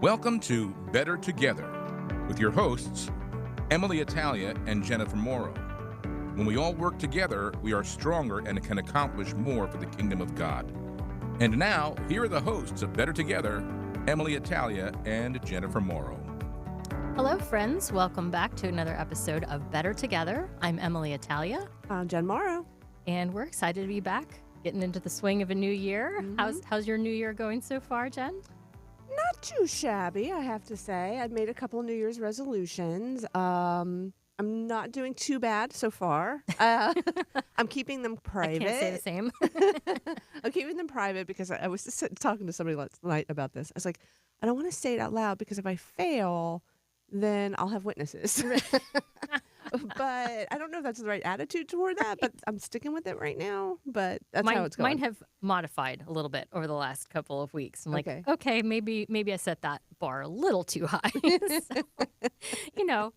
Welcome to Better Together with your hosts, Emily Italia and Jennifer Morrow. When we all work together, we are stronger and can accomplish more for the kingdom of God. And now, here are the hosts of Better Together, Emily Italia and Jennifer Morrow. Hello, friends. Welcome back to another episode of Better Together. I'm Emily Italia. I'm Jen Morrow. And we're excited to be back, getting into the swing of a new year. Mm-hmm. How's your new year going so far, Jen? Not too shabby, I have to say. I've made a couple New Year's resolutions. I'm not doing too bad so far. I'm keeping them private. I can't say the same. I'm keeping them private because I was just talking to somebody last night about this. I was like, I don't want to say it out loud because if I fail, then I'll have witnesses. But I don't know if that's the right attitude toward that, but I'm sticking with it right now. But that's how it's going. Mine have modified a little bit over the last couple of weeks. I'm like, okay, maybe I set that bar a little too high. So,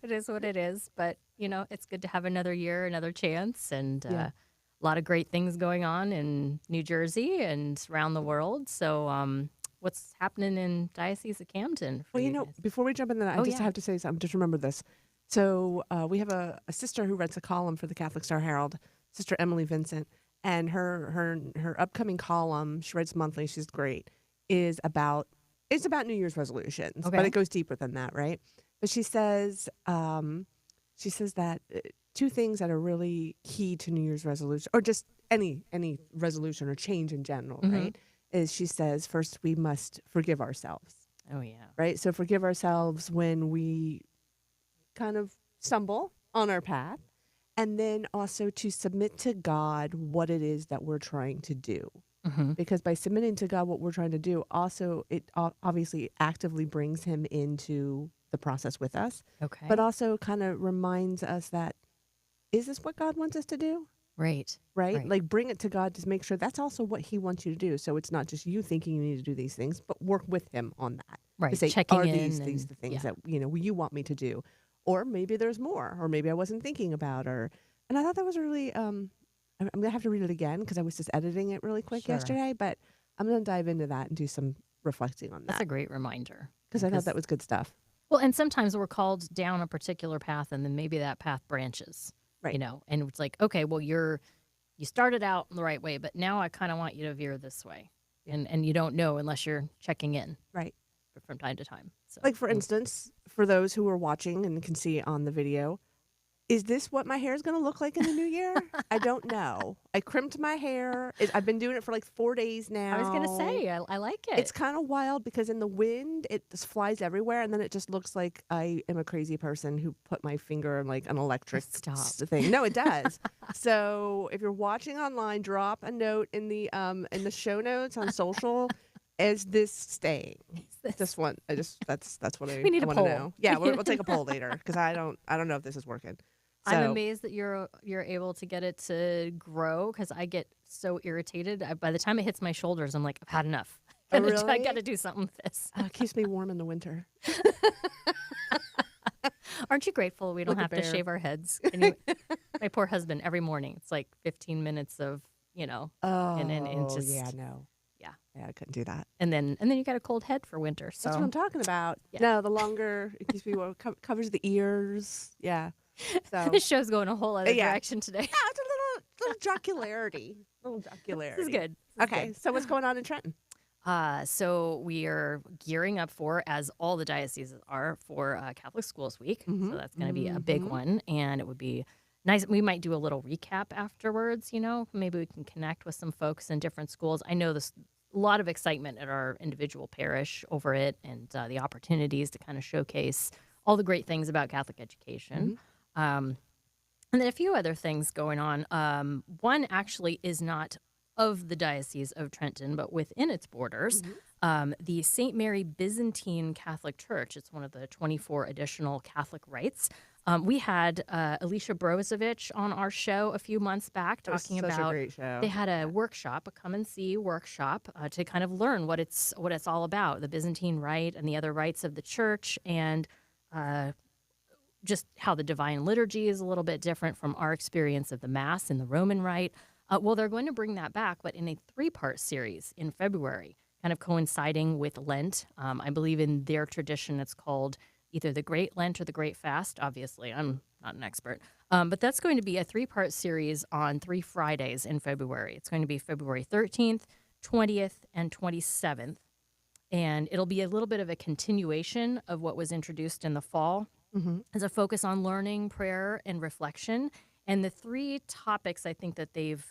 it is what it is. But, it's good to have another year, another chance, and a lot of great things going on in New Jersey and around the world. So what's happening in Diocese of Camden? Well, before we jump into that, I just have to say something. Just remember this. So we have a sister who writes a column for the Catholic Star Herald, Sister Emily Vincent, and her upcoming column, she writes monthly, she's great, it's about New Year's resolutions, but it goes deeper than that, right? But she says that two things that are really key to New Year's resolution, or just any resolution or change in general, right? Is she says, first, we must forgive ourselves. Oh, yeah. Right? So forgive ourselves when we kind of stumble on our path, and then also to submit to God what it is that we're trying to do. Because by submitting to God what we're trying to do, also it obviously actively brings him into the process with us. Okay. But also kind of reminds us that, is this what God wants us to do? Right. Like bring it to God to make sure that's also what he wants you to do. So it's not just you thinking you need to do these things, but work with him on that. Right. To say, Checking are in these the things that you want me to do? Or maybe there's more, or maybe I wasn't thinking about, and I thought that was really, I'm going to have to read it again because I was just editing it really quick yesterday, but I'm going to dive into that and do some reflecting on that. That's a great reminder. Because I thought that was good stuff. Well, and sometimes we're called down a particular path and then maybe that path branches, right? And it's like, okay, well, you started out the right way, but now I kind of want you to veer this way. And you don't know unless you're checking in. Right. From time to time. So, like, for instance, for those who are watching and can see on the video, is this what my hair is going to look like in the new year? I don't know. I crimped my hair. I've been doing it for like 4 days now. I was going to say, I like it. It's kind of wild because in the wind, it just flies everywhere. And then it just looks like I am a crazy person who put my finger in like an electric thing. No, it does. So if you're watching online, drop a note in the show notes on social. Is this staying? That's what I want to know. Yeah, we'll take a poll later because I don't know if this is working. So, I'm amazed that you're able to get it to grow because I get so irritated. By the time it hits my shoulders, I'm like, I've had enough. I got to do something with this. It keeps me warm in the winter. Aren't you grateful we don't have to shave our heads? My poor husband, every morning, it's like 15 minutes of, and just... yeah, no. Yeah, I couldn't do that. And then you got a cold head for winter. So that's what I'm talking about. Yeah. No, the longer it keeps me warm, covers the ears. Yeah. So this show's going a whole other direction today. Yeah, it's a little jocularity. This is good. So what's going on in Trenton? So we are gearing up as all the dioceses are, for Catholic Schools Week. So that's going to be a big one, and it would be nice. We might do a little recap afterwards. Maybe we can connect with some folks in different schools. I know there's a lot of excitement at our individual parish over it, and the opportunities to kind of showcase all the great things about Catholic education. And then a few other things going on. One actually is not of the Diocese of Trenton, but within its borders. The St. Mary Byzantine Catholic Church, it's one of the 24 additional Catholic rites. We had Alicia Brozovic on our show a few months back talking about a great show. They had a workshop, a come and see workshop, to kind of learn what it's all about, the Byzantine rite and the other rites of the church, and just how the divine liturgy is a little bit different from our experience of the Mass in the Roman rite. Well, they're going to bring that back, but in a 3-part series in February, kind of coinciding with Lent. I believe in their tradition, it's called either the Great Lent or the Great Fast. Obviously, I'm not an expert. But that's going to be a 3-part series on 3 Fridays in February. It's going to be February 13th, 20th, and 27th. And it'll be a little bit of a continuation of what was introduced in the fall as a focus on learning, prayer, and reflection. And the 3 topics I think that they've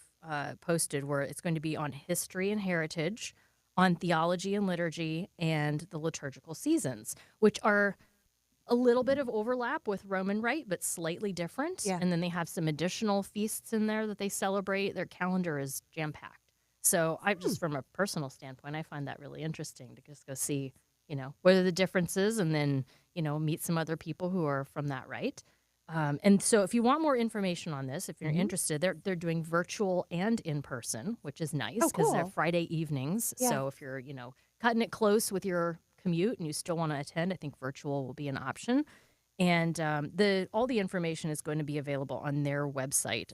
posted were it's going to be on history and heritage, on theology and liturgy, and the liturgical seasons, which are a little bit of overlap with Roman Rite, but slightly different. Yeah. And then they have some additional feasts in there that they celebrate. Their calendar is jam-packed. So I just from a personal standpoint, I find that really interesting to just go see, what are the differences, and then, meet some other people who are from that rite. And so if you want more information on this, if you're interested, they're doing virtual and in-person, which is nice because they're Friday evenings. Yeah. So if you're, cutting it close with your commute and you still want to attend, I think virtual will be an option. And all the information is going to be available on their website,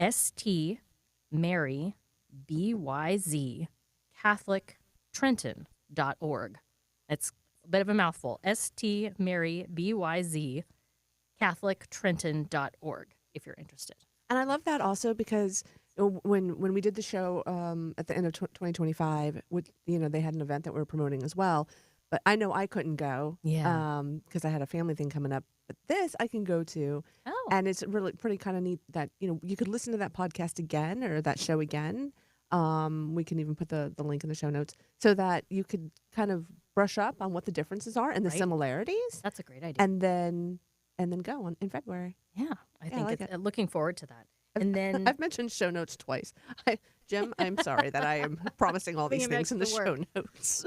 stmarybyz.catholictrenton.org. It's a bit of a mouthful. stmarybyz catholictrenton.org if you're interested. And I love that also because when we did the show at the end of 2025, they had an event that we were promoting as well. But I know I couldn't go because I had a family thing coming up. But this I can go to. Oh. And it's really pretty kind of neat that, you could listen to that podcast again or that show again. We can even put the link in the show notes so that you could kind of brush up on what the differences are and the similarities. That's a great idea. And then go in February. Yeah, I think like it's looking forward to that. And then I've mentioned show notes twice. Jim, I'm sorry that I am promising all these things in the show notes.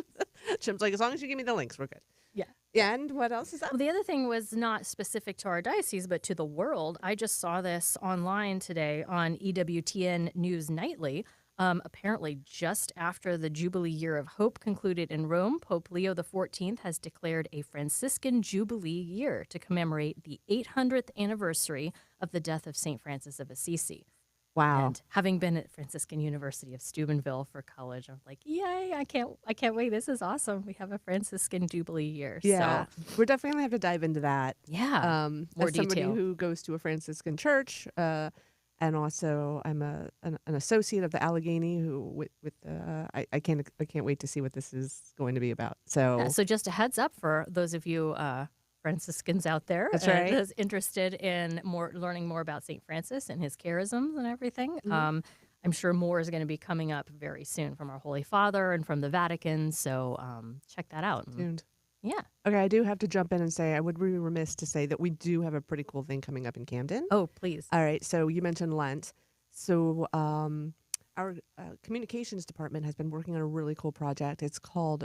Jim's like, as long as you give me the links, we're good. Yeah. And what else is up? Well, the other thing was not specific to our diocese, but to the world. I just saw this online today on EWTN News Nightly. Apparently, just after the Jubilee Year of Hope concluded in Rome, Pope Leo XIV has declared a Franciscan Jubilee year to commemorate the 800th anniversary of the death of St. Francis of Assisi. Wow. And having been at Franciscan University of Steubenville for college, I'm like, yay, I can't wait. This is awesome. We have a Franciscan Jubilee year. Yeah. So, we're definitely going to have to dive into that. yeah. More as somebody detail. who goes to a Franciscan church, and also I'm an associate of the Allegheny I can't wait to see what this is going to be about. So, So just a heads up for those of you Franciscans out there That's right. who's interested in learning more about St. Francis and his charisms and everything. I'm sure more is going to be coming up very soon from our Holy Father and from the Vatican. So check that out. tuned. Yeah. Okay, I do have to jump in and say I would be remiss to say that we do have a pretty cool thing coming up in Camden. Oh, please. All right, so you mentioned Lent. So our communications department has been working on a really cool project. It's called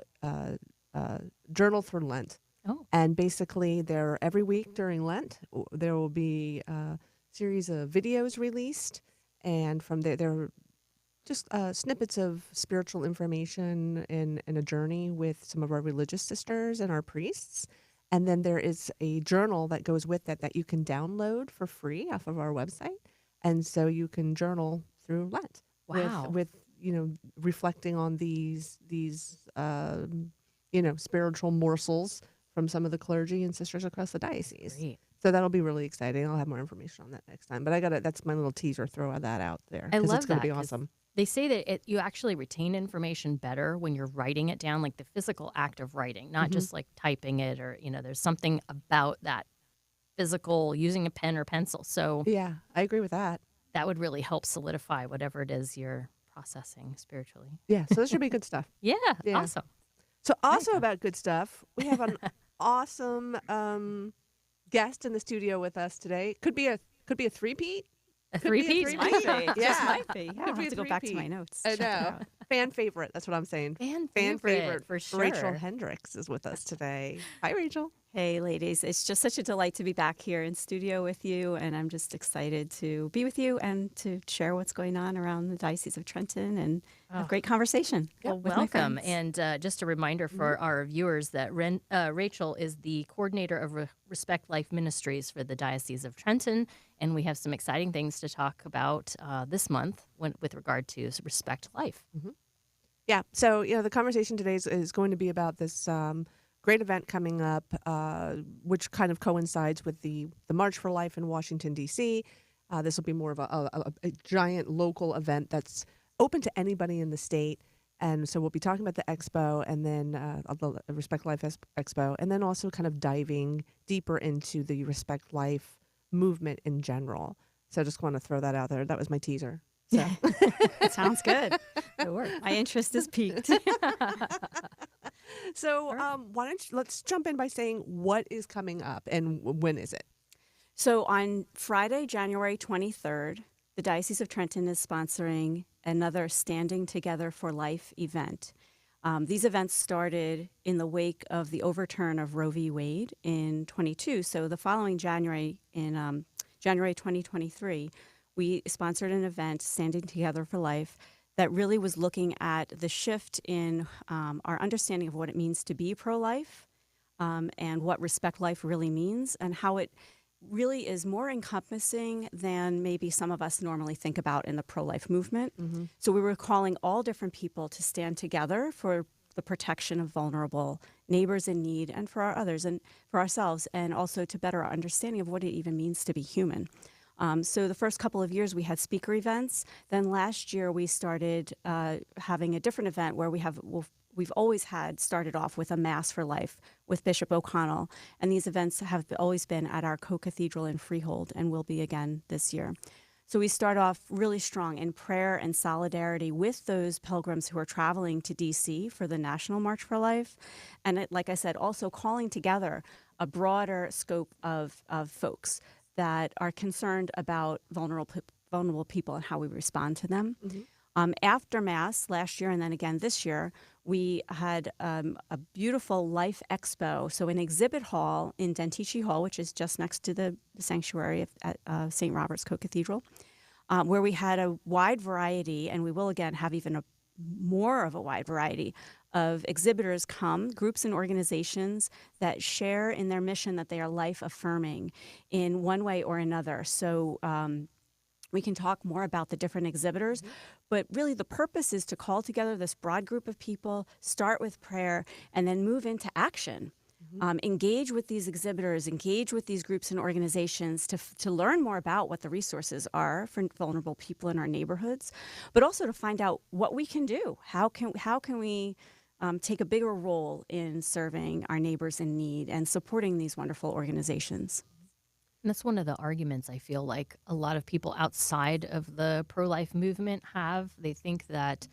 Journal for Lent. Oh. And basically, every week during Lent, there will be a series of videos released. And from there are just snippets of spiritual information in a journey with some of our religious sisters and our priests. And then there is a journal that goes with that you can download for free off of our website. And so you can journal through Lent. Wow. With reflecting on these spiritual morsels from some of the clergy and sisters across the diocese. Great. So that'll be really exciting. I'll have more information on that next time. But that's my little teaser. Throw that out there. I love it's going that, to be 'cause awesome. They say that you actually retain information better when you're writing it down, like the physical act of writing, not just like typing it or, there's something about that physical using a pen or pencil. So Yeah, I agree with that. that would really help solidify whatever it is you're processing spiritually. Yeah, so this should be good stuff. Yeah, Yeah. awesome. So also about good stuff, we have an awesome guest in the studio with us today. Could be a three-peat. A Could be a three-peat? three-peat. Might be. Yeah. Just might be. Yeah, Could I'll be have a to go back to three-peat. my notes. I Check it know. out. Fan favorite. That's what I'm saying. Fan Fan favorite, for sure. Rachel Hendricks is with us today. Hi, Rachel. Hey, ladies. It's just such a delight to be back here in studio with you, and I'm just excited to be with you and to share what's going on around the Diocese of Trenton and have a great conversation. Well, with my welcome. friends. And just a reminder for our viewers that Rachel is the coordinator of Respect Life Ministries for the Diocese of Trenton. And we have some exciting things to talk about this month with regard to Respect Life. Yeah. So, the conversation today is going to be about this great event coming up, which kind of coincides with the March for Life in Washington, D.C. This will be more of a giant local event that's open to anybody in the state. And so we'll be talking about the expo and then the Respect Life Expo, and then also kind of diving deeper into the Respect Life movement in general. So I just want to throw that out there. That was my teaser. So. Sounds good. It worked. My interest is piqued. So let's jump in by saying what is coming up and when is it? So on Friday, January 23rd, the Diocese of Trenton is sponsoring another Standing Together for Life event. These events started in the wake of the overturn of Roe v. Wade in 22. So the following January, in January 2023, we sponsored an event, Standing Together for Life, that really was looking at the shift in our understanding of what it means to be pro-life and what Respect Life really means, and how it really is more encompassing than maybe some of us normally think about in the pro-life movement. Mm-hmm. So we were calling all different people to stand together for the protection of vulnerable neighbors in need and for our others and for ourselves, and also to better our understanding of what it even means to be human. So the first couple of years we had speaker events. Then last year we started having a different event where we've always had started off with a Mass for Life with Bishop O'Connell. And these events have always been at our Co-Cathedral in Freehold and will be again this year. So we start off really strong in prayer and solidarity with those pilgrims who are traveling to D.C. for the National March for Life. And like I said, also calling together a broader scope of folks that are concerned about vulnerable people and how we respond to them. Mm-hmm. After Mass last year and then again this year, we had a beautiful Life Expo, so an exhibit hall in Dentici Hall, which is just next to the sanctuary at St. Robert's Co-Cathedral, where we had a wide variety, and we will again have even more of a wide variety of exhibitors come, groups and organizations that share in their mission that they are life-affirming in one way or another. So we can talk more about the different exhibitors, mm-hmm. but really the purpose is to call together this broad group of people, start with prayer, and then move into action. Mm-hmm. Engage with these exhibitors, engage with these groups and organizations to learn more about what the resources are for vulnerable people in our neighborhoods, but also to find out what we can do. How can we take a bigger role in serving our neighbors in need and supporting these wonderful organizations? And that's one of the arguments I feel like a lot of people outside of the pro-life movement have. They think that,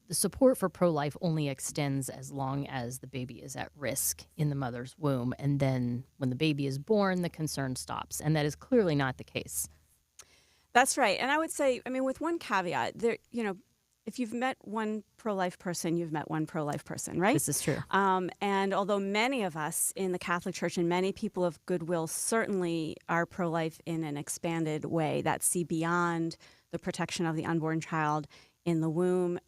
the support for pro-life only extends as long as the baby is at risk in the mother's womb. And then when the baby is born, the concern stops. And that is clearly not the case. That's right. And I would say, with one caveat, if you've met one pro-life person, you've met one pro-life person, right? This is true. And although many of us in the Catholic Church and many people of goodwill certainly are pro-life in an expanded way that see beyond the protection of the unborn child in the womb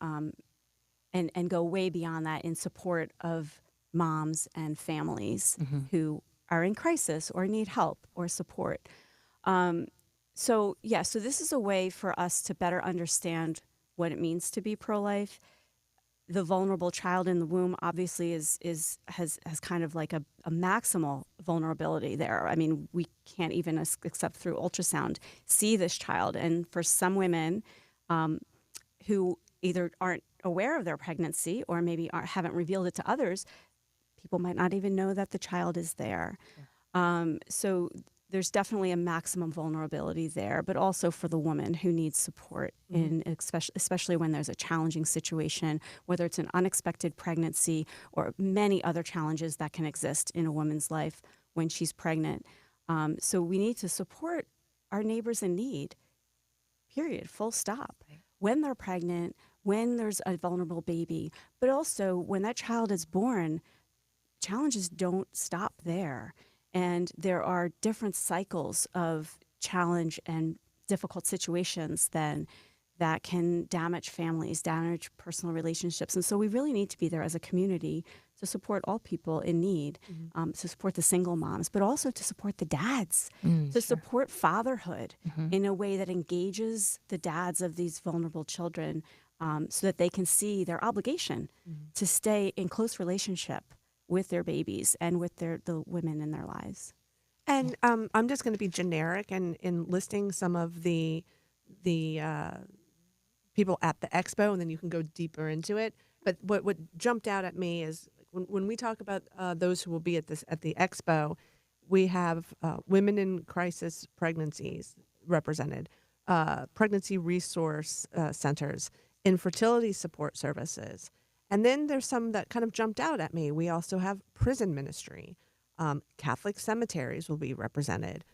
and go way beyond that in support of moms and families mm-hmm. who are in crisis or need help or support. So this is a way for us to better understand what it means to be pro-life. The vulnerable child in the womb obviously has kind of like a maximal vulnerability there. We can't even, except through ultrasound, see this child. And for some women who either aren't aware of their pregnancy or maybe haven't revealed it to others, people might not even know that the child is there. Yeah. So there's definitely a maximum vulnerability there, but also for the woman who needs support, mm-hmm. especially when there's a challenging situation, whether it's an unexpected pregnancy or many other challenges that can exist in a woman's life when she's pregnant. So we need to support our neighbors in need, period, full stop. Right. When they're pregnant, when there's a vulnerable baby, but also when that child is born, challenges don't stop there. And there are different cycles of challenge and difficult situations then that can damage families, damage personal relationships. And so we really need to be there as a community to support all people in need, mm-hmm. To support the single moms, but also to support the dads, to support fatherhood mm-hmm. in a way that engages the dads of these vulnerable children so that they can see their obligation to stay in close relationship with their babies and with the women in their lives. And I'm just going to be generic and in listing some of the people at the expo, and then you can go deeper into it. But what jumped out at me is when we talk about those who will be at the expo, we have women in crisis pregnancies represented, pregnancy resource centers, infertility support services, and then there's some that kind of jumped out at me. We also have prison ministry, Catholic cemeteries will be represented,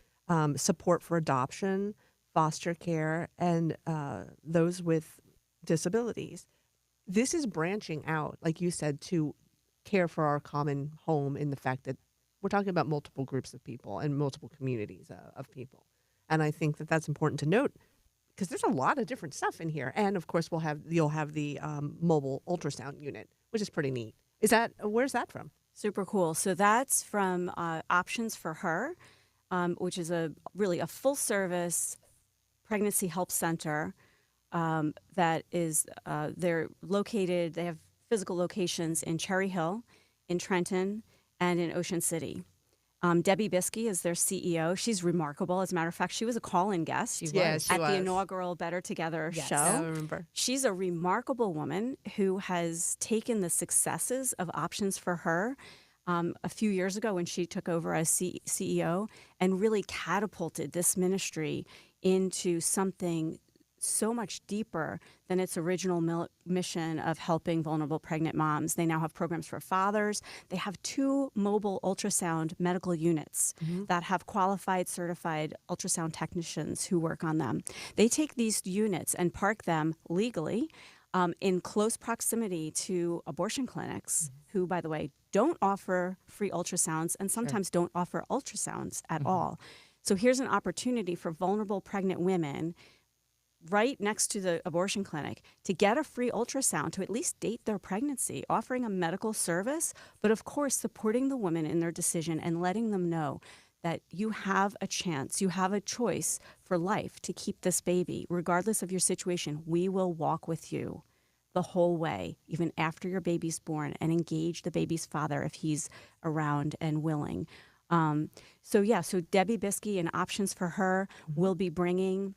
support for adoption, foster care, and those with disabilities. This is branching out, like you said, to care for our common home, in the fact that we're talking about multiple groups of people and multiple communities of people. And I think that that's important to note, because there's a lot of different stuff in here. And of course, you'll have the mobile ultrasound unit, which is pretty neat. Where's that from? Super cool. So that's from Options for Her, which is really a full service pregnancy help center that is, they have physical locations in Cherry Hill, in Trenton, and in Ocean City. Debbie Biskey is their CEO. She's remarkable. As a matter of fact, she was a call-in guest She was. at the inaugural Better Together show. I remember. She's a remarkable woman who has taken the successes of Options for Her a few years ago when she took over as CEO and really catapulted this ministry into something so much deeper than its original mission of helping vulnerable pregnant moms. They now have programs for fathers. They have 2 mobile ultrasound medical units that have qualified, certified ultrasound technicians who work on them. They take these units and park them legally in close proximity to abortion clinics, who, by the way, don't offer free ultrasounds and sometimes don't offer ultrasounds at all. So here's an opportunity for vulnerable pregnant women right next to the abortion clinic to get a free ultrasound to at least date their pregnancy, offering a medical service, but of course supporting the woman in their decision and letting them know that you have a chance, you have a choice for life to keep this baby. Regardless of your situation, we will walk with you the whole way, even after your baby's born, and engage the baby's father if he's around and willing. So Debbie Biskey and Options for Her will be bringing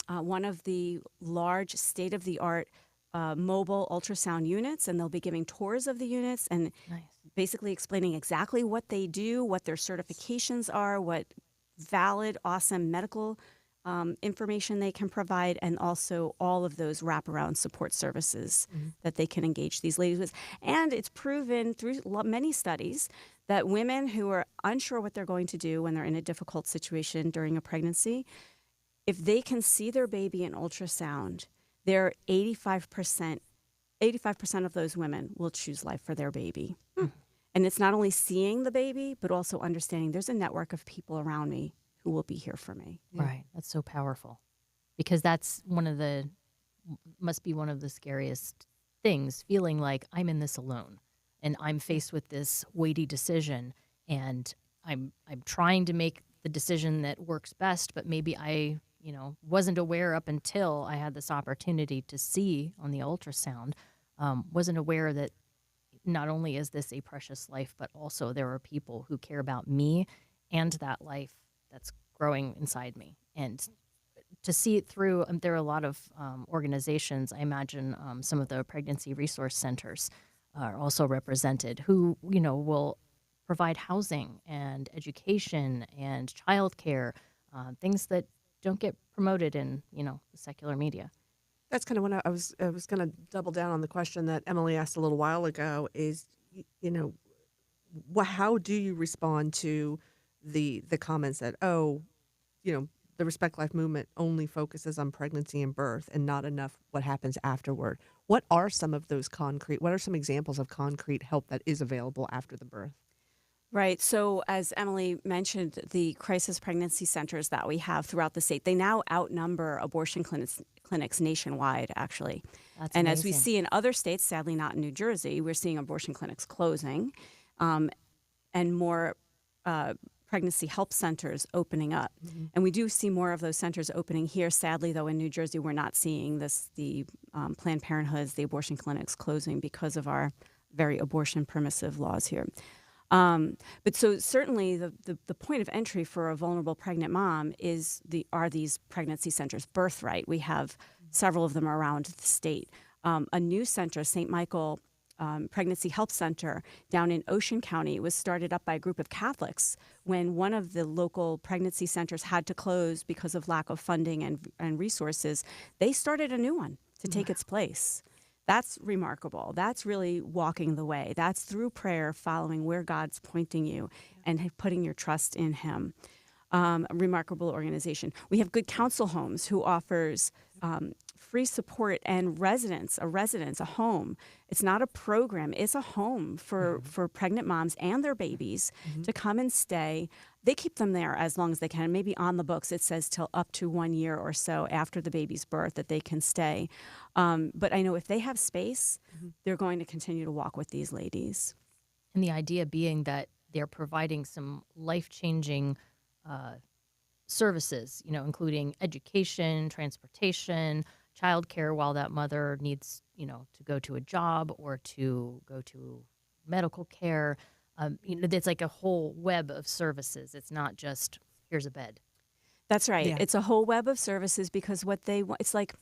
one of the large state-of-the-art mobile ultrasound units, and they'll be giving tours of the units and basically explaining exactly what they do, what their certifications are, what valid, awesome medical information they can provide, and also all of those wraparound support services that they can engage these ladies with. And it's proven through many studies that women who are unsure what they're going to do when they're in a difficult situation during a pregnancy, if they can see their baby in ultrasound, they're 85% of those women will choose life for their baby. And it's not only seeing the baby, but also understanding there's a network of people around me who will be here for me. Right. That's so powerful, because that's must be one of the scariest things, feeling like I'm in this alone and I'm faced with this weighty decision, and I'm trying to make the decision that works best, but maybe I wasn't aware up until I had this opportunity to see on the ultrasound, wasn't aware that not only is this a precious life, but also there are people who care about me and that life that's growing inside me. And to see it through, there are a lot of organizations, I imagine some of the pregnancy resource centers are also represented, who, will provide housing and education and childcare, things that don't get promoted in, the secular media. That's kind of when I was going to double down on the question that Emily asked a little while ago is, how do you respond to the comments that, the Respect Life movement only focuses on pregnancy and birth and not enough what happens afterward? What are some examples of concrete help that is available after the birth? Right. So as Emily mentioned, the crisis pregnancy centers that we have throughout the state, they now outnumber abortion clinics nationwide, actually. That's and amazing. As we see in other states, sadly not in New Jersey, we're seeing abortion clinics closing and more pregnancy help centers opening up. And we do see more of those centers opening here. Sadly, though, in New Jersey, we're not seeing the Planned Parenthoods, the abortion clinics closing because of our very abortion permissive laws here. But so certainly the point of entry for a vulnerable pregnant mom are these pregnancy centers. Birthright, we have several of them around the state. A new center, St. Michael Pregnancy Help Center down in Ocean County, was started up by a group of Catholics when one of the local pregnancy centers had to close because of lack of funding and resources. They started a new one to take its place. That's remarkable. That's really walking the way. That's through prayer, following where God's pointing you and putting your trust in Him. A remarkable organization. We have Good Counsel Homes, who offers free support and a home. It's not a program. It's a home for pregnant moms and their babies to come and stay. They keep them there as long as they can. Maybe on the books it says till up to 1 year or so after the baby's birth that they can stay. But I know if they have space, they're going to continue to walk with these ladies. And the idea being that they're providing some life-changing services, including education, transportation, childcare while that mother needs, to go to a job or to go to medical care. It's like a whole web of services. It's not just, here's a bed. That's right. Yeah. It's a whole web of services because what they want, it's like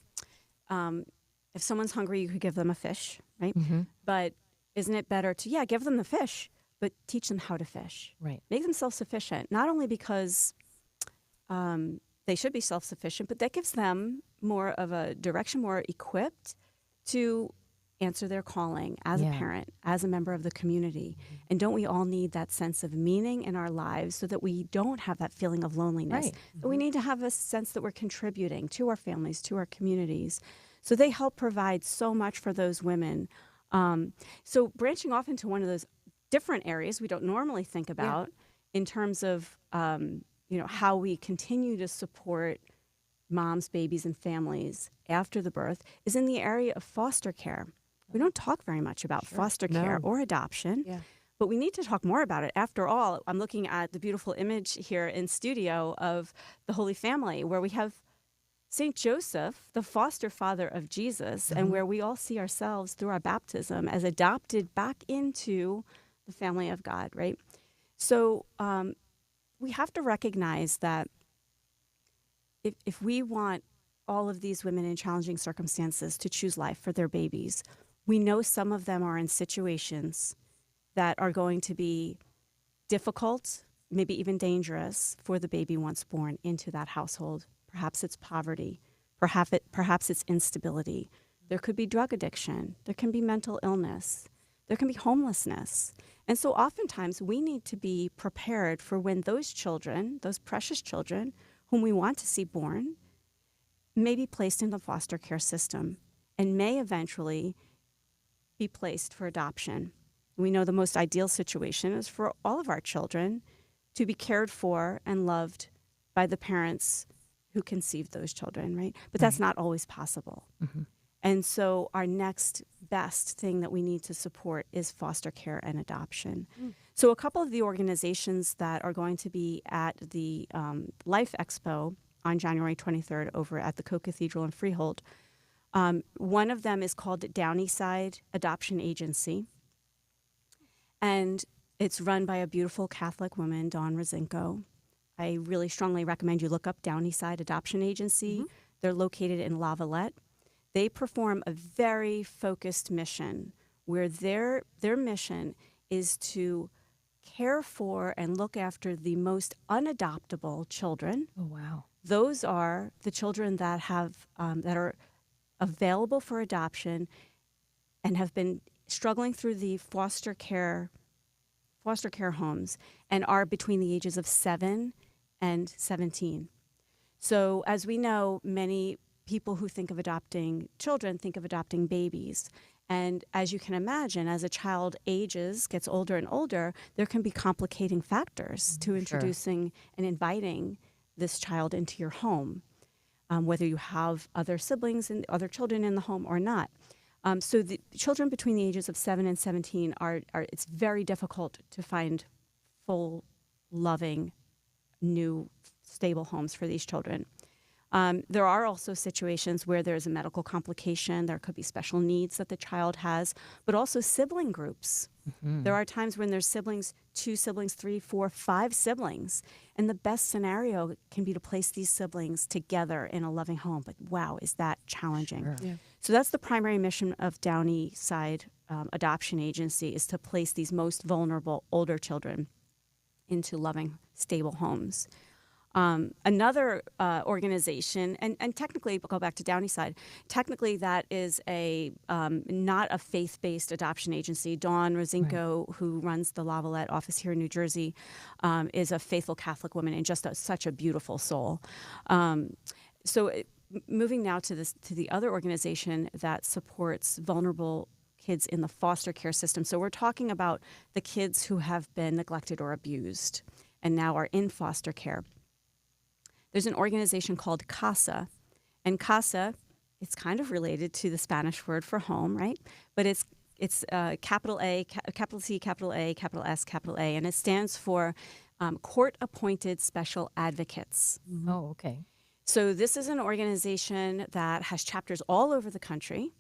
if someone's hungry, you could give them a fish, right? But isn't it better to, give them the fish, but teach them how to fish. Right. Make them self-sufficient, not only because they should be self-sufficient, but that gives them more of a direction, more equipped to answer their calling as a parent, as a member of the community. And don't we all need that sense of meaning in our lives so that we don't have that feeling of loneliness? Right. But we need to have a sense that we're contributing to our families, to our communities. So they help provide so much for those women. So branching off into one of those different areas we don't normally think about in terms of how we continue to support moms, babies, and families after the birth is in the area of foster care. We don't talk very much about foster care or adoption, but we need to talk more about it. After all, I'm looking at the beautiful image here in studio of the Holy Family, where we have St. Joseph, the foster father of Jesus, and where we all see ourselves through our baptism as adopted back into the family of God, right? So we have to recognize that if we want all of these women in challenging circumstances to choose life for their babies, we know some of them are in situations that are going to be difficult, maybe even dangerous for the baby once born into that household. Perhaps it's poverty. Perhaps it's instability. There could be drug addiction. There can be mental illness. There can be homelessness. And so oftentimes we need to be prepared for when those children, those precious children whom we want to see born, may be placed in the foster care system and may eventually be placed for adoption. We know the most ideal situation is for all of our children to be cared for and loved by the parents who conceived those children, right? But that's not always possible. And so our next best thing that we need to support is foster care and adoption. So a couple of the organizations that are going to be at the Life Expo on January 23rd over at the Co-Cathedral in Freehold, one of them is called Downeyside Adoption Agency. And it's run by a beautiful Catholic woman, Dawn Rosinko. I really strongly recommend you look up Downeyside Adoption Agency. They're located in La Valette. They perform a very focused mission where their mission is to care for and look after the most unadoptable children. Oh, wow. Those are the children that have that are available for adoption and have been struggling through the foster care homes and are between the ages of 7 and 17. So as we know, many people who think of adopting children think of adopting babies. And as you can imagine, as a child ages, gets older and older, there can be complicating factors to introducing and inviting this child into your home, whether you have other siblings and other children in the home or not. So the children between the ages of 7 and 17 it's very difficult to find full, loving new stable homes for these children. There are also situations where there's a medical complication. There could be special needs that the child has, but also sibling groups. Mm-hmm. There are times when there's siblings, 2 siblings, 3, 4, 5 siblings. And the best scenario can be to place these siblings together in a loving home. But wow, is that challenging? Sure. Yeah. So that's the primary mission of Downey Side Adoption Agency, is to place these most vulnerable older children into loving, stable homes. Another organization, and technically, we'll go back to Downey Side, technically that is not a faith-based adoption agency. Dawn Rosinko, right, who runs the Lavalette office here in New Jersey, is a faithful Catholic woman and just such a beautiful soul. Moving now to the other organization that supports vulnerable kids in the foster care system. So we're talking about the kids who have been neglected or abused and now are in foster care. There's an organization called CASA, and CASA, it's kind of related to the Spanish word for home, right? But it's capital A, capital C, capital A, capital S, capital A, and it stands for Court-Appointed Special Advocates. Mm-hmm. Oh, okay. So this is an organization that has chapters all over the country,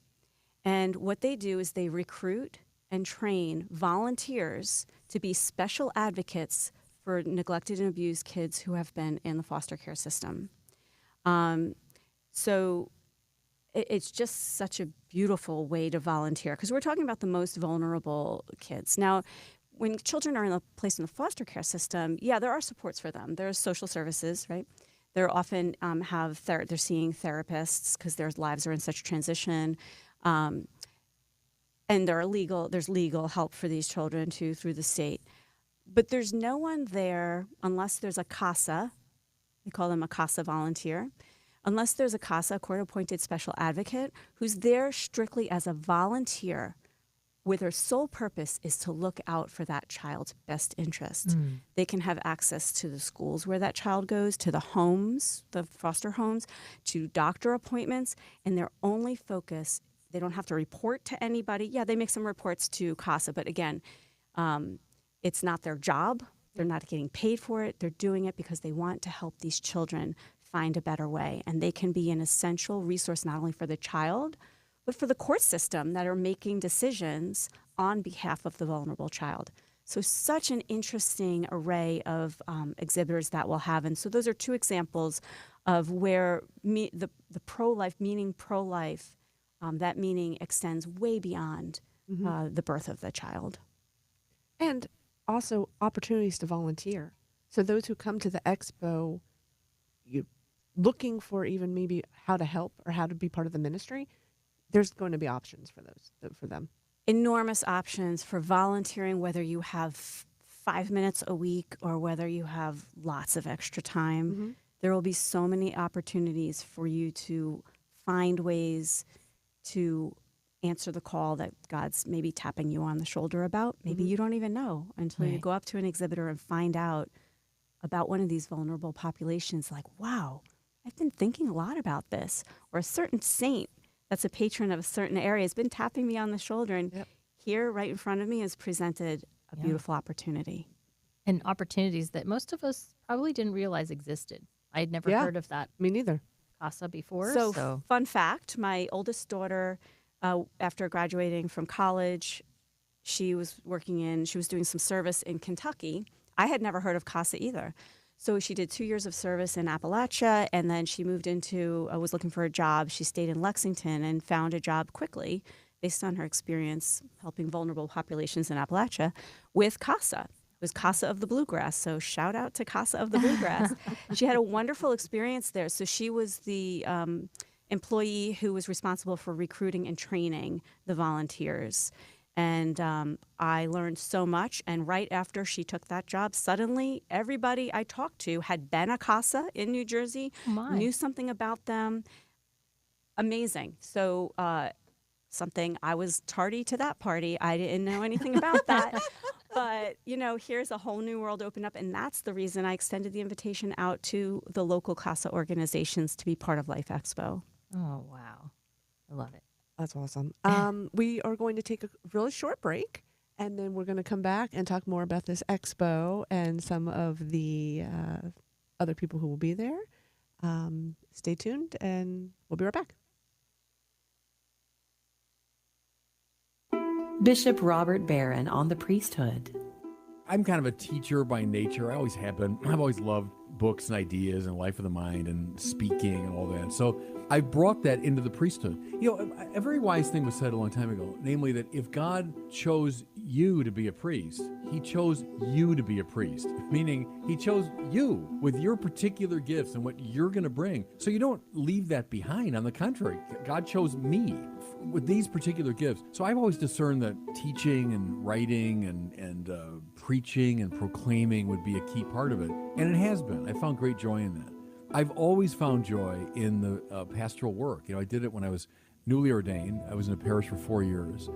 and what they do is they recruit and train volunteers to be special advocates for neglected and abused kids who have been in the foster care system. So it's just such a beautiful way to volunteer, because we're talking about the most vulnerable kids. Now, when children are placed in the foster care system, yeah, there are supports for them. There's social services, right? They're often they're seeing therapists because their lives are in such transition. And there's legal help for these children too through the state. But there's no one there unless there's a CASA, we call them a CASA volunteer, unless there's a CASA, court-appointed special advocate, who's there strictly as a volunteer with their sole purpose is to look out for that child's best interest. Mm. They can have access to the schools where that child goes, to the homes, the foster homes, to doctor appointments, and their only focus, they don't have to report to anybody. Yeah, they make some reports to CASA, but again, it's not their job. They're not getting paid for it. They're doing it because they want to help these children find a better way. And they can be an essential resource not only for the child, but for the court system that are making decisions on behalf of the vulnerable child. So such an interesting array of exhibitors that we'll have. And so those are 2 examples of where the pro-life, meaning pro-life, that meaning extends way beyond the birth of the child. And also opportunities to volunteer. So those who come to the expo, looking for even maybe how to help or how to be part of the ministry, there's going to be options for them. Enormous options for volunteering, whether you have 5 minutes a week or whether you have lots of extra time. Mm-hmm. There will be so many opportunities for you to find ways to answer the call that God's maybe tapping you on the shoulder about. Maybe you don't even know until you go up to an exhibitor and find out about one of these vulnerable populations. Like, wow, I've been thinking a lot about this. Or a certain saint that's a patron of a certain area has been tapping me on the shoulder. And here right in front of me is presented a beautiful opportunity. And opportunities that most of us probably didn't realize existed. I had never heard of that. Me neither. CASA before. So fun fact, my oldest daughter, after graduating from college, she was doing some service in Kentucky. I had never heard of CASA either. So she did 2 years of service in Appalachia, and then she moved was looking for a job. She stayed in Lexington and found a job quickly based on her experience helping vulnerable populations in Appalachia with CASA. It was CASA of the Bluegrass, so shout out to CASA of the Bluegrass. She had a wonderful experience there. So she was the employee who was responsible for recruiting and training the volunteers. And I learned so much. And right after she took that job, suddenly everybody I talked to had been a CASA in New Jersey, knew something about them. Amazing. So I was tardy to that party. I didn't know anything about that. But, here's a whole new world open up. And that's the reason I extended the invitation out to the local CASA organizations to be part of Life Expo. Oh, wow. I love it. That's awesome. We are going to take a really short break, and then we're going to come back and talk more about this expo and some of the other people who will be there. Stay tuned, and we'll be right back. Bishop Robert Barron on the priesthood. I'm kind of a teacher by nature. I always have been. I've always loved books and ideas and life of the mind and speaking and all that. So I brought that into the priesthood. You know, a very wise thing was said a long time ago, namely that if God chose you to be a priest, he chose you to be a priest, meaning he chose you with your particular gifts and what you're going to bring. So you don't leave that behind. On the contrary, God chose me with these particular gifts. So I've always discerned that teaching and writing and preaching and proclaiming would be a key part of it. And it has been. I found great joy in that. I've always found joy in the pastoral work. You know, I did it when I was newly ordained. I was in a parish for 4 years.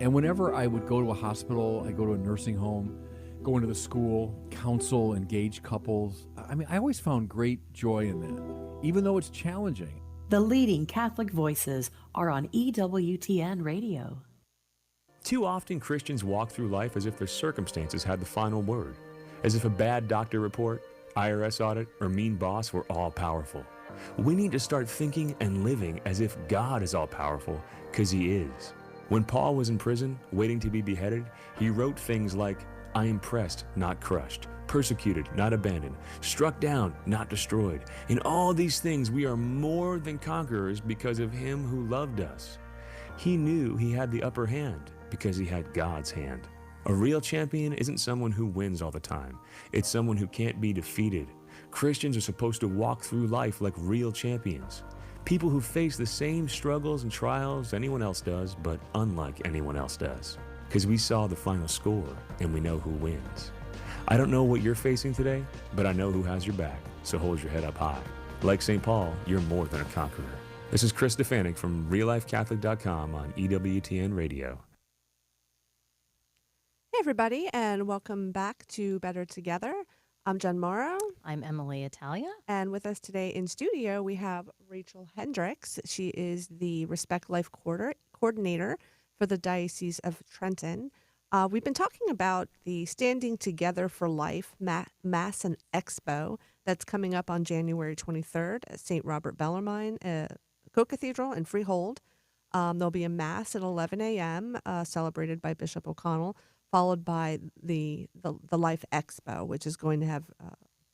And whenever I would go to a hospital, I go to a nursing home, go into the school, counsel, engage couples. I mean, I always found great joy in that, even though it's challenging. The leading Catholic voices are on EWTN Radio. Too often Christians walk through life as if their circumstances had the final word, as if a bad doctor report, IRS audit, or mean boss were all-powerful. We need to start thinking and living as if God is all-powerful, because he is. When Paul was in prison, waiting to be beheaded, he wrote things like, "I am pressed, not crushed, persecuted, not abandoned, struck down, not destroyed. In all these things we are more than conquerors because of him who loved us." He knew he had the upper hand because he had God's hand. A real champion isn't someone who wins all the time. It's someone who can't be defeated. Christians are supposed to walk through life like real champions. People who face the same struggles and trials anyone else does, but unlike anyone else does. Because we saw the final score, and we know who wins. I don't know what you're facing today, but I know who has your back, so hold your head up high. Like St. Paul, you're more than a conqueror. This is Chris Stefanik from reallifecatholic.com on EWTN Radio. Hey, everybody, and welcome back to Better Together. I'm Jen Morrow. I'm Emily Italia. And with us today in studio, we have Rachel Hendricks. She is the Respect Life Coordinator for the Diocese of Trenton. We've been talking about the Standing Together for Life Mass and Expo that's coming up on January 23rd at St. Robert Bellarmine Co-Cathedral in Freehold. There'll be a Mass at 11 a.m. Celebrated by Bishop O'Connell, followed by the Life Expo, which is going to have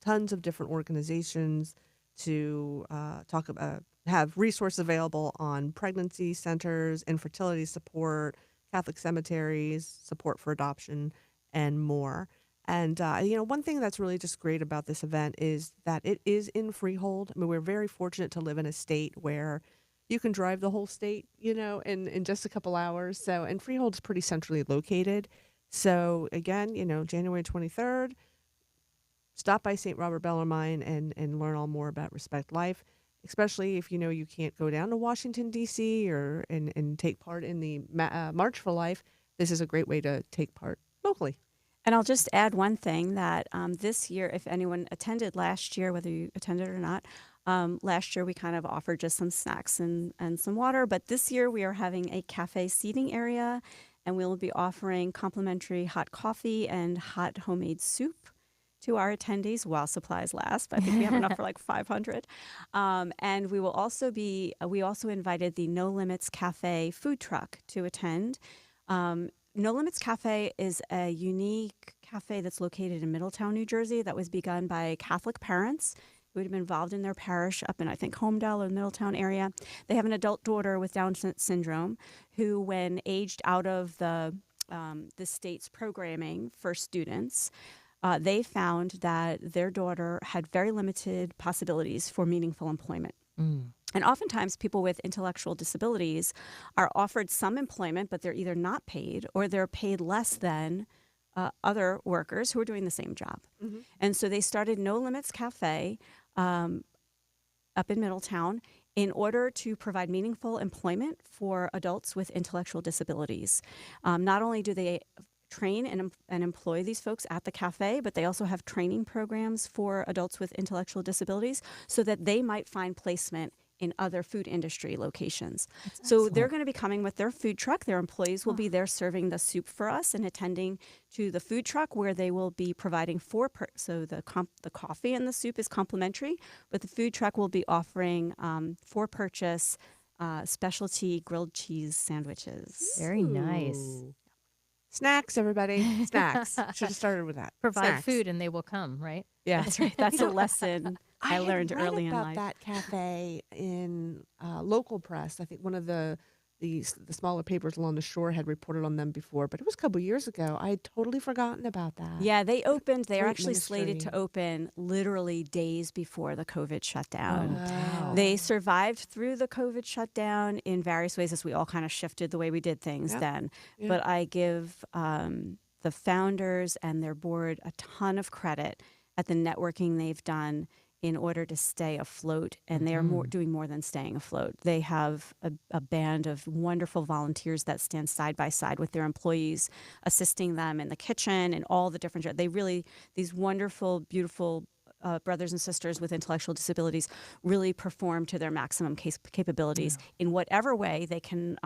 tons of different organizations to talk about, have resources available on pregnancy centers, infertility support, Catholic cemeteries, support for adoption, and more. And, one thing that's really just great about this event is that it is in Freehold. I mean, we're very fortunate to live in a state where you can drive the whole state, in just a couple hours. So, and Freehold's pretty centrally located. So again, January 23rd, stop by St. Robert Bellarmine and learn all more about Respect Life, especially if you can't go down to Washington, D.C. and take part in the March for Life. This is a great way to take part locally. And I'll just add one thing that this year, if anyone attended last year, whether you attended or not, last year we kind of offered just some snacks and some water. But this year we are having a cafe seating area, and we will be offering complimentary hot coffee and hot homemade soup to our attendees while supplies last. I think we have enough for like 500. And we also invited the No Limits Cafe food truck to attend. No Limits Cafe is a unique cafe that's located in Middletown, New Jersey, that was begun by Catholic parents who had been involved in their parish up in, I think, Homedale or the Middletown area. They have an adult daughter with Down syndrome who, when aged out of the state's programming for students, they found that their daughter had very limited possibilities for meaningful employment. And oftentimes people with intellectual disabilities are offered some employment, but they're either not paid or they're paid less than other workers who are doing the same job. Mm-hmm. And so they started No Limits Cafe up in Middletown in order to provide meaningful employment for adults with intellectual disabilities. Not only do they train and employ these folks at the cafe, but they also have training programs for adults with intellectual disabilities so that they might find placement in other food industry locations. So they're going to be coming with their food truck. Their employees will be there serving the soup for us and attending to the food truck, where they will be providing so the coffee and the soup is complimentary, but the food truck will be offering for purchase specialty grilled cheese sandwiches. Very nice. Ooh. Snacks, everybody. Snacks. Should have started with that. Provide Snacks. food and they will come, right? Yeah. That's right. That's a lesson I learned had read early in about life. that cafe in local press. I think one of the smaller papers along the shore had reported on them before, but it was a couple years ago. I had totally forgotten about that. Yeah, they opened. They are Great actually slated to ministry. open literally days before the COVID shutdown. Wow. They survived through the COVID shutdown in various ways, as we all kind of shifted the way we did things then. Yeah. But I give the founders and their board a ton of credit at the networking they've done in order to stay afloat. And they are doing more than staying afloat. They have a band of wonderful volunteers that stand side by side with their employees, assisting them in the kitchen and all the different, these wonderful, beautiful brothers and sisters with intellectual disabilities really perform to their maximum capabilities in whatever way they can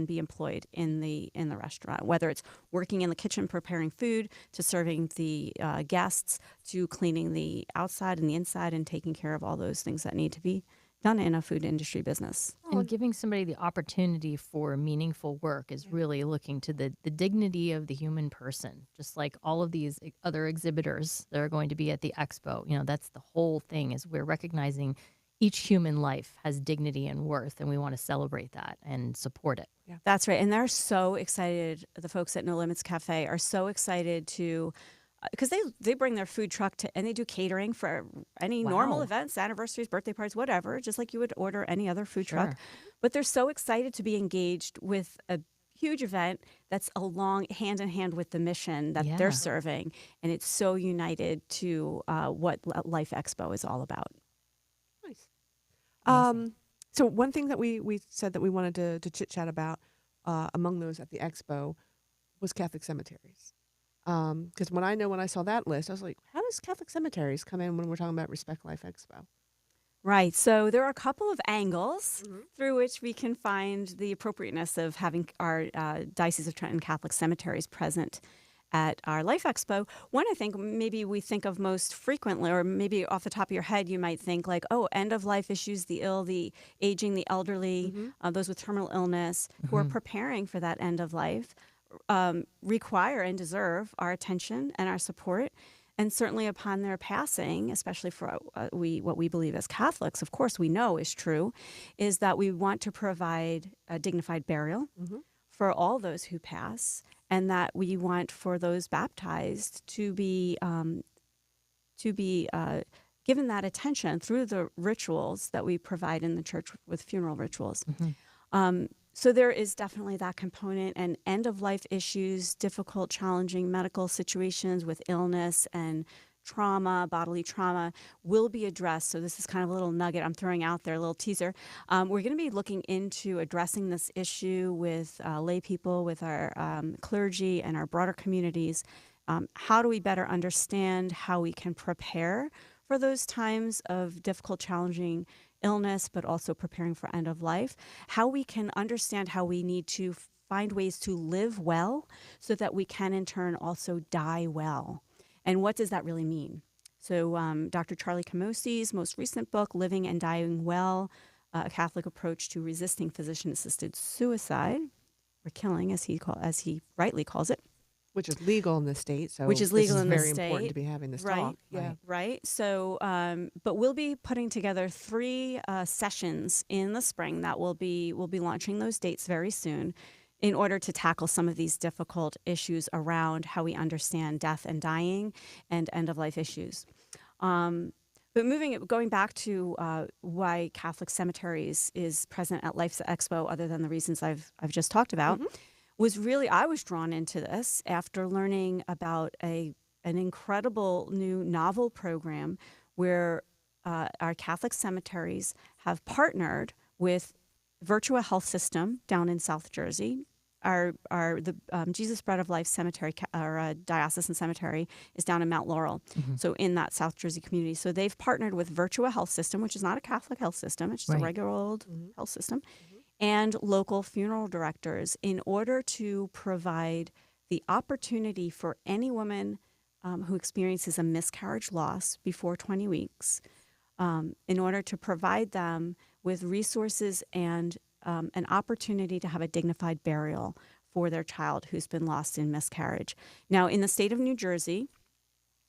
be employed in the restaurant, whether it's working in the kitchen preparing food, to serving the guests, to cleaning the outside and the inside, and taking care of all those things that need to be done in a food industry business. And giving somebody the opportunity for meaningful work is really looking to the dignity of the human person, just like all of these other exhibitors that are going to be at the expo. You know, that's the whole thing, is we're recognizing each human life has dignity and worth, and we want to celebrate that and support it. Yeah. That's right. And they're so excited. The folks at No Limits Cafe are so excited to, because they bring their food truck and they do catering for any normal events, anniversaries, birthday parties, whatever, just like you would order any other food truck. But they're so excited to be engaged with a huge event that's along hand in hand with the mission that they're serving. And it's so united to what Life Expo is all about. Nice. So one thing that we said that we wanted to chit chat about among those at the expo was Catholic cemeteries. Because when I saw that list, I was like, how does Catholic cemeteries come in when we're talking about Respect Life Expo? Right. So there are a couple of angles through which we can find the appropriateness of having our Diocese of Trenton Catholic cemeteries present at our Life Expo. One, I think maybe we think of most frequently, or maybe off the top of your head, you might think like, oh, end of life issues, the ill, the aging, the elderly, those with terminal illness who are preparing for that end of life, require and deserve our attention and our support. And certainly upon their passing, especially for what we believe as Catholics, of course we know is true, is that we want to provide a dignified burial for all those who pass, and that we want for those baptized to be given that attention through the rituals that we provide in the church with funeral rituals. So there is definitely that component, and end-of-life issues, difficult, challenging medical situations with illness and trauma, bodily trauma, will be addressed. So this is kind of a little nugget I'm throwing out there, a little teaser. We're going to be looking into addressing this issue with lay people, with our clergy and our broader communities. How do we better understand how we can prepare for those times of difficult, challenging illness, but also preparing for end of life? How we can understand how we need to find ways to live well so that we can in turn also die well. And what does that really mean? So Dr. Charlie Camosi's most recent book, Living and Dying Well, a Catholic Approach to Resisting Physician-Assisted Suicide, or killing, as he rightly calls it. Which is legal in the state. So which is legal in the state. It's very important to be having this talk. Yeah. Right. So, but we'll be putting together 3 sessions in the spring that we'll be launching those dates very soon, in order to tackle some of these difficult issues around how we understand death and dying and end-of-life issues. But going back to why Catholic cemeteries is present at Life Expo, other than the reasons I've just talked about, was really, I was drawn into this after learning about an incredible new novel program where our Catholic cemeteries have partnered with Virtua Health System down in South Jersey, the Jesus Bread of Life Cemetery, or Diocesan Cemetery, is down in Mount Laurel, so in that South Jersey community. So they've partnered with Virtua Health System, which is not a Catholic health system; it's just a regular old health system, and local funeral directors in order to provide the opportunity for any woman who experiences a miscarriage loss before 20 weeks, in order to provide them with resources and an opportunity to have a dignified burial for their child who's been lost in miscarriage. Now, in the state of New Jersey,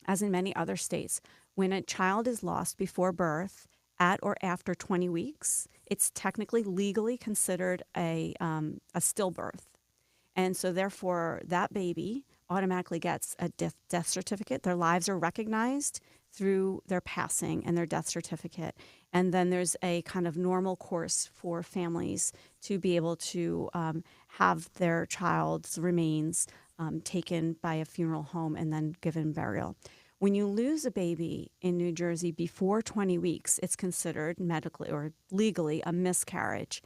as in many other states, when a child is lost before birth, at or after 20 weeks, it's technically legally considered a stillbirth. And so therefore, that baby automatically gets a death certificate. Their lives are recognized through their passing and their death certificate. And then there's a kind of normal course for families to be able to have their child's remains taken by a funeral home and then given burial. When you lose a baby in New Jersey before 20 weeks, it's considered medically or legally a miscarriage.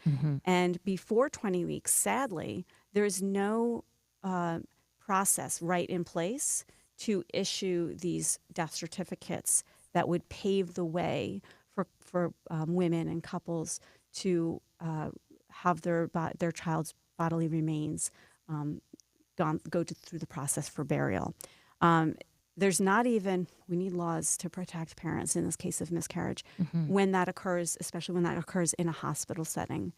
And before 20 weeks, sadly, there's no process right in place to issue these death certificates that would pave the way for women and couples to have their child's bodily remains through the process for burial. There's not even, we need laws to protect parents in this case of miscarriage when that occurs, especially when that occurs in a hospital setting.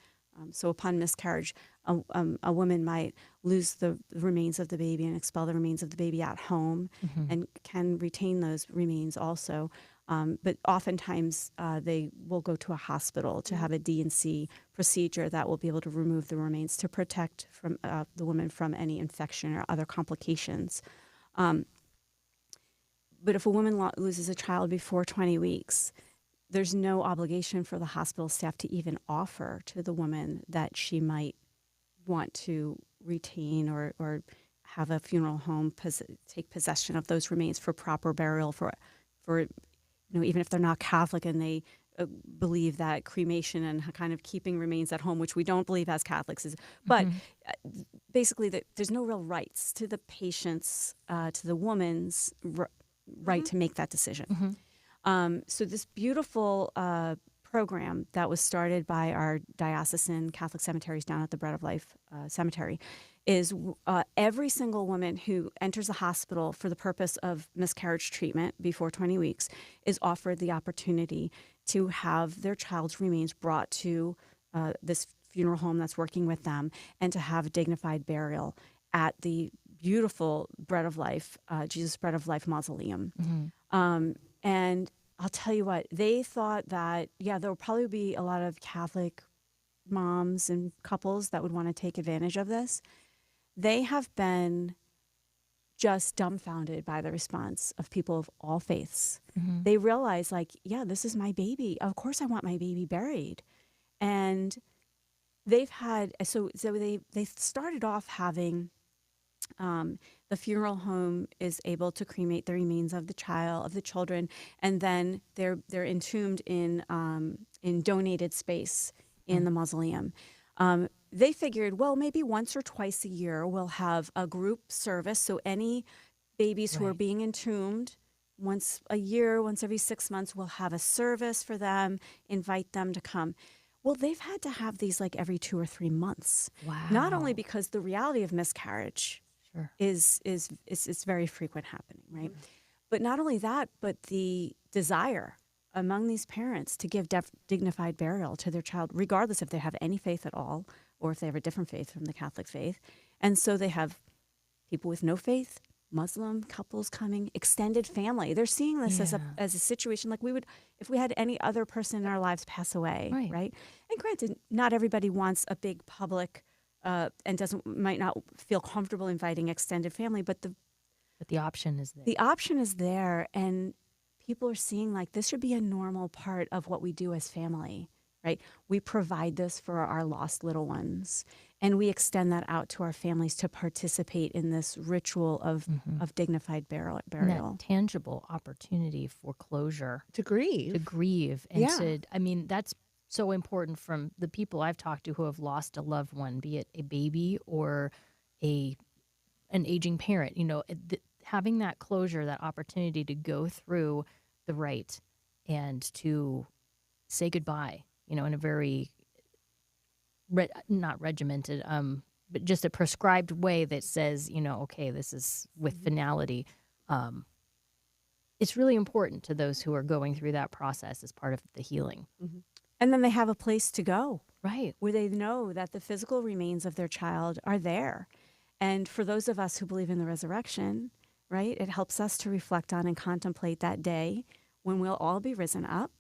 So upon miscarriage, a woman might lose the remains of the baby and expel the remains of the baby at home and can retain those remains also. But oftentimes they will go to a hospital to have a D&C procedure that will be able to remove the remains to protect from the woman from any infection or other complications. But if a woman loses a child before 20 weeks, there's no obligation for the hospital staff to even offer to the woman that she might want to retain or have a funeral home take possession of those remains for proper burial for even if they're not Catholic and they believe that cremation and kind of keeping remains at home, which we don't believe as Catholics is, but basically there's no real rights to the patient's, to the woman's right to make that decision. So this beautiful program that was started by our diocesan Catholic cemeteries down at the Bread of Life Cemetery is every single woman who enters a hospital for the purpose of miscarriage treatment before 20 weeks is offered the opportunity to have their child's remains brought to this funeral home that's working with them and to have dignified burial at the beautiful Bread of Life, Jesus Bread of Life Mausoleum. And I'll tell you what, they thought that, there will probably be a lot of Catholic moms and couples that would want to take advantage of this. They have been just dumbfounded by the response of people of all faiths. They realize, this is my baby. Of course I want my baby buried. And they've had, so they started off having the funeral home is able to cremate the remains of the children, and then they're entombed in donated space in the mausoleum. They figured, well, maybe once or twice a year we'll have a group service. So any babies who are being entombed once a year, once every 6 months, we'll have a service for them, invite them to come. Well, they've had to have these every 2 or 3 months. Wow. Not only because the reality of miscarriage is very frequent happening, right? But not only that, but the desire among these parents to give dignified burial to their child, regardless if they have any faith at all or if they have a different faith from the Catholic faith. And so they have people with no faith, Muslim couples coming, extended family. They're seeing this as a situation like we would if we had any other person in our lives pass away, right? And granted, not everybody wants a big public and might not feel comfortable inviting extended family, but the option is there. The option is there, and people are seeing this should be a normal part of what we do as family, right? We provide this for our lost little ones, and we extend that out to our families to participate in this ritual of dignified burial. And that tangible opportunity for closure. To grieve. And that's so important from the people I've talked to who have lost a loved one, be it a baby or an aging parent. Having that closure, that opportunity to go through the rite and to say goodbye, in a very not regimented, but just a prescribed way that says, okay, this is with finality. It's really important to those who are going through that process as part of the healing. Mm-hmm. And then they have a place to go. Right. Where they know that the physical remains of their child are there. And for those of us who believe in the resurrection, right, it helps us to reflect on and contemplate that day when we'll all be risen up,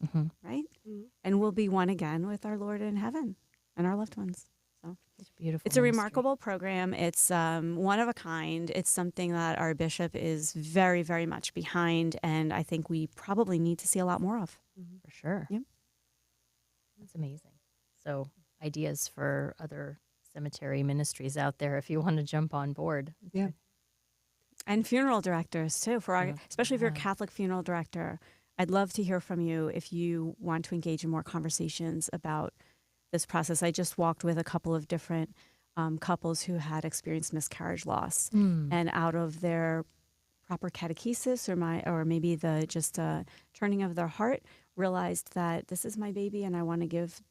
right? Mm-hmm. And we'll be one again with our Lord in heaven and our loved ones. So it's beautiful. It's a remarkable program. It's one of a kind. It's something that our bishop is very, very much behind, and I think we probably need to see a lot more of. For sure. Yep. That's amazing. So ideas for other cemetery ministries out there if you want to jump on board. Yeah. And funeral directors too, especially if you're a Catholic funeral director. I'd love to hear from you if you want to engage in more conversations about this process. I just walked with a couple of different couples who had experienced miscarriage loss, and out of their proper catechesis or maybe the just turning of their heart, realized that this is my baby and I want to give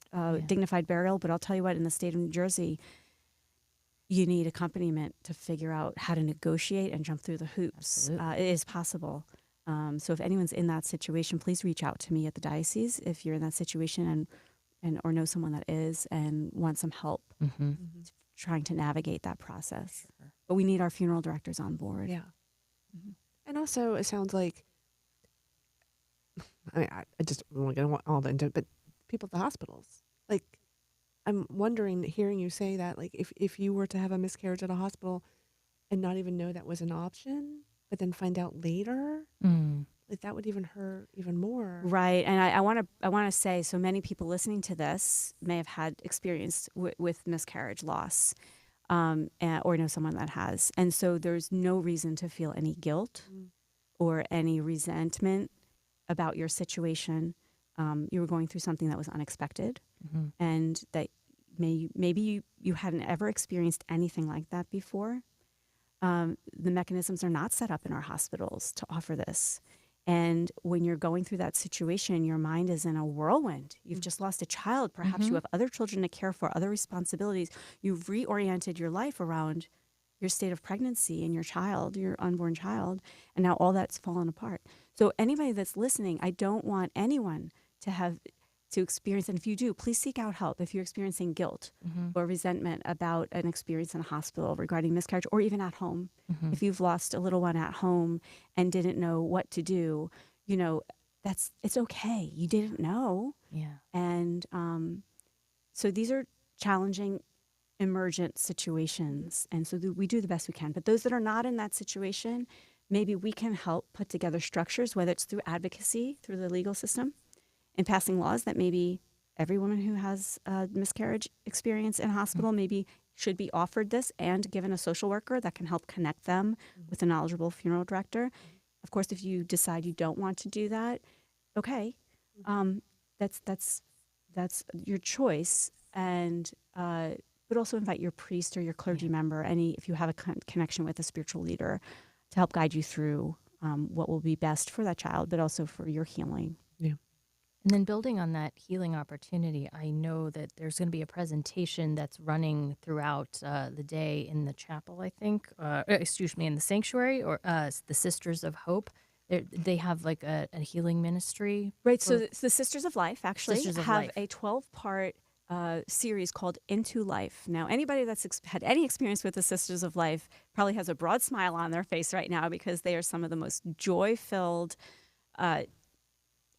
dignified burial. But I'll tell you what, in the state of New Jersey, you need accompaniment to figure out how to negotiate and jump through the hoops. It is possible. So if anyone's in that situation, please reach out to me at the diocese if you're in that situation and or know someone that is and want some help trying to navigate that process. Sure. But we need our funeral directors on board. Yeah. And also, it sounds like, I just don't want to get all into it, but people at the hospitals, like, I'm wondering, hearing you say that, like, if you were to have a miscarriage at a hospital and not even know that was an option, but then find out later, like, that would even hurt even more. Right. And I want to say, so many people listening to this may have had experience with miscarriage loss, or know someone that has. And so there's no reason to feel any guilt or any resentment about your situation. You were going through something that was unexpected, and that maybe you hadn't ever experienced anything like that before. The mechanisms are not set up in our hospitals to offer this. And when you're going through that situation, your mind is in a whirlwind. You've just lost a child. Perhaps you have other children to care for, other responsibilities. You've reoriented your life around your state of pregnancy and your child, your unborn child, and now all that's fallen apart. So anybody that's listening, I don't want anyone to experience, and if you do, please seek out help if you're experiencing guilt or resentment about an experience in a hospital regarding miscarriage, or even at home. If you've lost a little one at home and didn't know what to do, it's okay. You didn't know. Yeah. And so these are challenging, emergent situations, and so we do the best we can. But those that are not in that situation, maybe we can help put together structures, whether it's through advocacy, through the legal system, and passing laws that maybe every woman who has a miscarriage experience in a hospital maybe should be offered this and given a social worker that can help connect them with a knowledgeable funeral director. Of course, if you decide you don't want to do that, okay, that's your choice. And but also invite your priest or your clergy member, if you have a connection with a spiritual leader, to help guide you through what will be best for that child, but also for your healing. Yeah. And then building on that healing opportunity, I know that there's going to be a presentation that's running throughout the day in the chapel, I think, in the sanctuary, or the Sisters of Hope. They have like a healing ministry. Right, so the Sisters of Life actually have Life. A 12-part series called Into Life. Now, anybody that's had any experience with the Sisters of Life probably has a broad smile on their face right now, because they are some of the most joy-filled,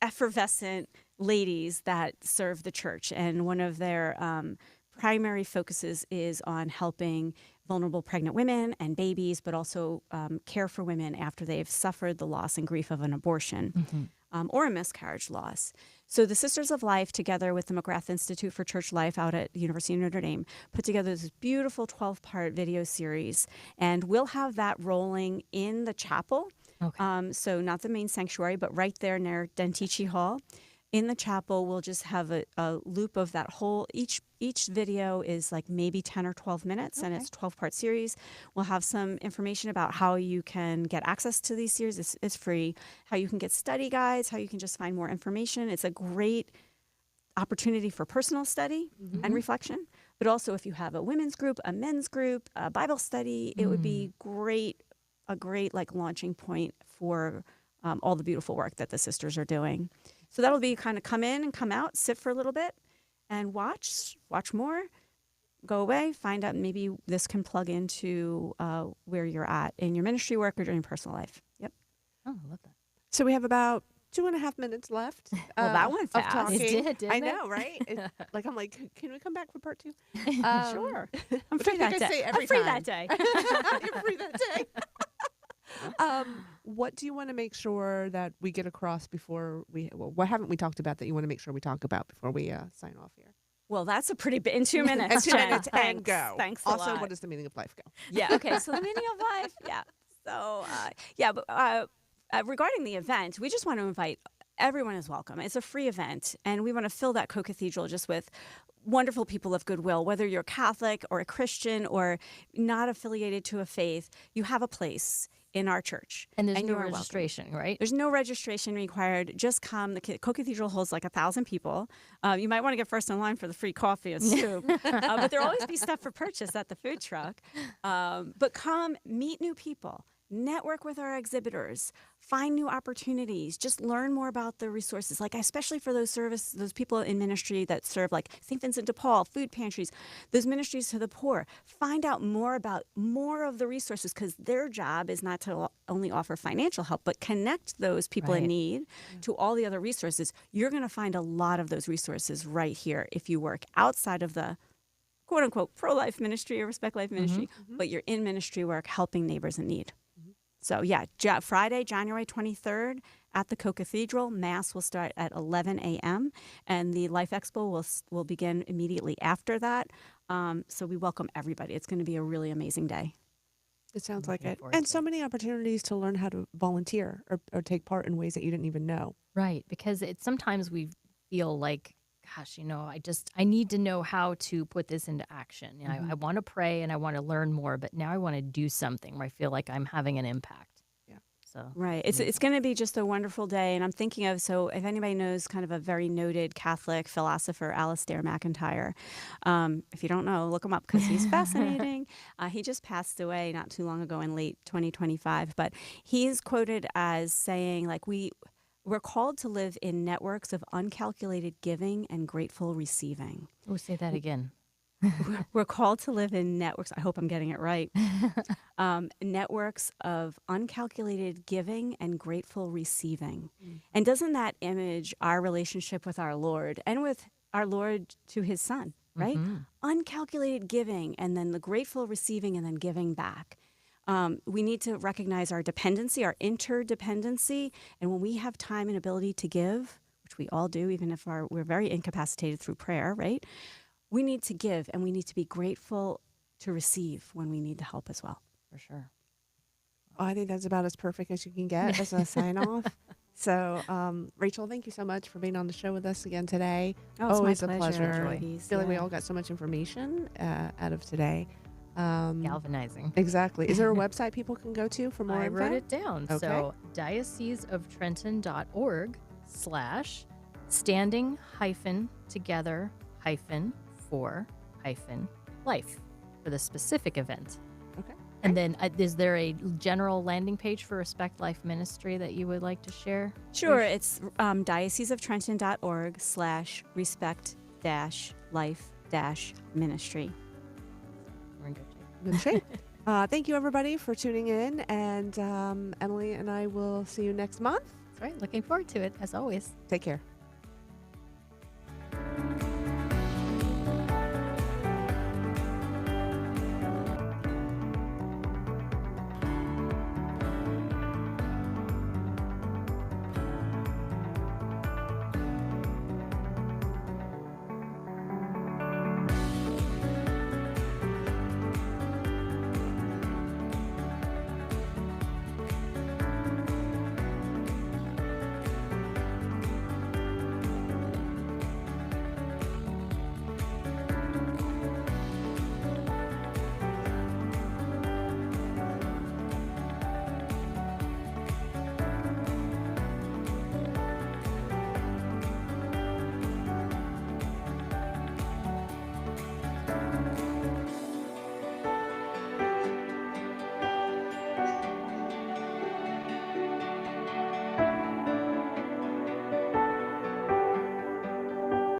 effervescent ladies that serve the church. And one of their primary focuses is on helping vulnerable pregnant women and babies, but also care for women after they've suffered the loss and grief of an abortion or a miscarriage loss. So the Sisters of Life, together with the McGrath Institute for Church Life out at the University of Notre Dame, put together this beautiful 12-part video series. And we'll have that rolling in the chapel. Okay. So not the main sanctuary, but right there near Dentici Hall. in the chapel, we'll just have a loop of that whole, each video is like maybe 10 or 12 minutes, and it's a 12-part series. We'll have some information about how you can get access to these series. It's free. How you can get study guides, how you can just find more information. It's a great opportunity for personal study and reflection. But also if you have a women's group, a men's group, a Bible study, it would be a great like launching point for all the beautiful work that the sisters are doing. So that'll be kind of come in and come out, sit for a little bit and watch more, go away, find out maybe this can plug into where you're at in your ministry work or in your personal life. Yep. Oh, I love that. So we have about 2.5 minutes left. Well, that went of fast. talking. It did, didn't I it? know, right? I'm like, can we come back for part 2? Sure. I'm free that day. I'm free that day. You're free that day. What do you want to make sure that we get across before what haven't we talked about that you want to make sure we talk about before we sign off here? Well, that's a pretty bit in 2 minutes. And 2 Jen. minutes Thanks. and go. Thanks a Also, lot. what does the meaning of life go? Yeah. Okay. So the meaning of life. Yeah. So but regarding the event, we just want to invite everyone is welcome. It's a free event, and we want to fill that Co-Cathedral just with wonderful people of goodwill. Whether you're Catholic or a Christian or not affiliated to a faith, you have a place in our church. And there's no you are registration, welcome. right? There's no registration required. Just come. The Co-Cathedral holds like 1,000 people. You might want to get first in line for the free coffee and soup, but there'll always be stuff for purchase at the food truck. But come, meet new people. Network with our exhibitors, find new opportunities, just learn more about the resources, like especially for those people in ministry that serve like St. Vincent de Paul, food pantries, those ministries to the poor. Find out more about more of the resources, because their job is not to only offer financial help, but connect those people in need to all the other resources. You're going to find a lot of those resources right here if you work outside of the quote-unquote pro-life ministry or Respect Life Ministry, but you're in ministry work helping neighbors in need. So, Friday, January 23rd at the Co-Cathedral. Mass will start at 11 a.m. and the Life Expo will begin immediately after that. So we welcome everybody. It's going to be a really amazing day. It sounds like it. And so many opportunities to learn how to volunteer or take part in ways that you didn't even know. Right, because sometimes we feel like, gosh, I need to know how to put this into action. I want to pray and I want to learn more, but now I want to do something where I feel like I'm having an impact. Yeah. So right. It's going to be just a wonderful day. And I'm thinking of, so if anybody knows kind of a very noted Catholic philosopher, Alistair McIntyre, if you don't know, look him up because he's fascinating. He just passed away not too long ago in late 2025, but he's quoted as saying, like, we're called to live in networks of uncalculated giving and grateful receiving. Oh, say that again. We're called to live in networks. I hope I'm getting it right. Networks of uncalculated giving and grateful receiving. And doesn't that image our relationship with our Lord and with our Lord to his Son, right? Uncalculated giving and then the grateful receiving and then giving back. We need to recognize our dependency, our interdependency, and when we have time and ability to give, which we all do, even if we're very incapacitated through prayer, right? We need to give, and we need to be grateful to receive when we need the help as well. For sure. Well, I think that's about as perfect as you can get as a sign-off. So, Rachel, thank you so much for being on the show with us again today. Oh, it's always my a pleasure. I feel like we all got so much information out of today. Galvanizing. Exactly. Is there a website people can go to for more I info? wrote it down. Okay. So dioceseoftrenton.org/standing-together-for-life for the specific event. Okay. And then is there a general landing page for Respect Life Ministry that you would like to share? Sure. It's dioceseoftrenton.org/respect-life-ministry. We're in good shape. Good shape. Thank you, everybody, for tuning in. And Emily and I will see you next month. That's right. Looking forward to it, as always. Take care.